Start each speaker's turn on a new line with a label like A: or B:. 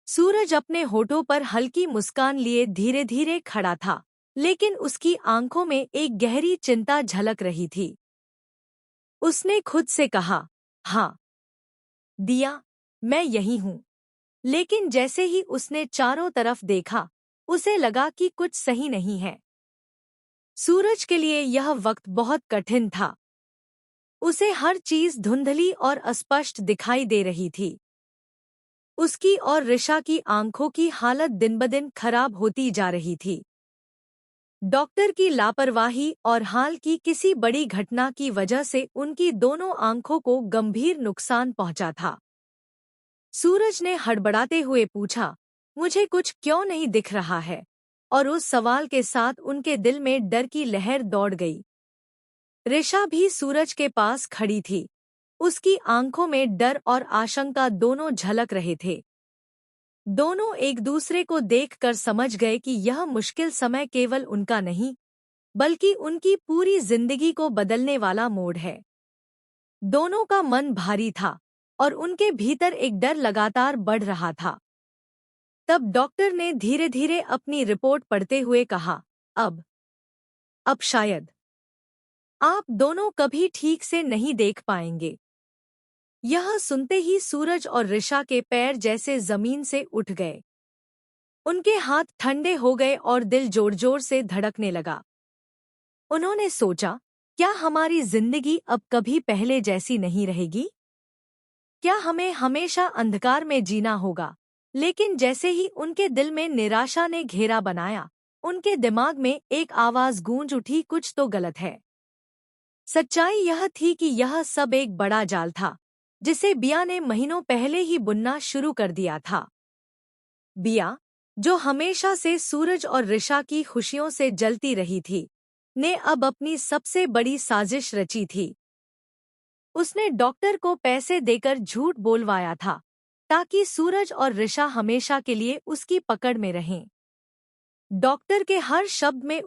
A: सूरज अपने होठों पर हल्की मुस्कान लिए धीरे धीरे खड़ा था, लेकिन उसकी आंखों में एक गहरी चिंता झलक रही थी। उसने खुद से कहा, हाँ दिया, मैं यही हूँ। लेकिन जैसे ही उसने चारों तरफ देखा, उसे लगा कि कुछ सही नहीं है। सूरज के लिए यह वक्त बहुत कठिन था। उसे हर चीज धुंधली और अस्पष्ट दिखाई दे रही थी। उसकी और ऋषा की आंखों की हालत दिन-ब-दिन खराब होती जा रही थी। डॉक्टर की लापरवाही और हाल की किसी बड़ी घटना की वजह से उनकी दोनों आंखों को गंभीर नुकसान पहुंचा था। सूरज ने हड़बड़ाते हुए पूछा, मुझे कुछ क्यों नहीं दिख रहा है? और उस सवाल के साथ उनके दिल में डर की लहर दौड़ गई। ऋषा भी सूरज के पास खड़ी थी। उसकी आंखों में डर और आशंका दोनों झलक रहे थे। दोनों एक दूसरे को देखकर समझ गए कि यह मुश्किल समय केवल उनका नहीं, बल्कि उनकी पूरी जिंदगी को बदलने वाला मोड़ है। दोनों का मन भारी था और उनके भीतर एक डर लगातार बढ़ रहा था। तब डॉक्टर ने धीरे धीरे अपनी रिपोर्ट पढ़ते हुए कहा, अब शायद आप दोनों कभी ठीक से नहीं देख पाएंगे। यह सुनते ही सूरज और ऋषा के पैर जैसे जमीन से उठ गए। उनके हाथ ठंडे हो गए और दिल जोर जोर से धड़कने लगा। उन्होंने सोचा, क्या हमारी जिंदगी अब कभी पहले जैसी नहीं रहेगी? क्या हमें हमेशा अंधकार में जीना होगा? लेकिन जैसे ही उनके दिल में निराशा ने घेरा बनाया, उनके दिमाग में एक आवाज गूंज उठी, कुछ तो गलत है। सच्चाई यह थी कि यह सब एक बड़ा जाल था, जिसे बिया ने महीनों पहले ही बुनना शुरू कर दिया था। बिया, जो हमेशा से सूरज और ऋषा की खुशियों से जलती रही थी, ने अब अपनी सबसे बड़ी साजिश रची थी। उसने डॉक्टर को पैसे देकर झूठ बोलवाया था, ताकि सूरज और ऋषा हमेशा के लिए उसकी पकड़ में रहें। डॉक्टर के हर शब्द में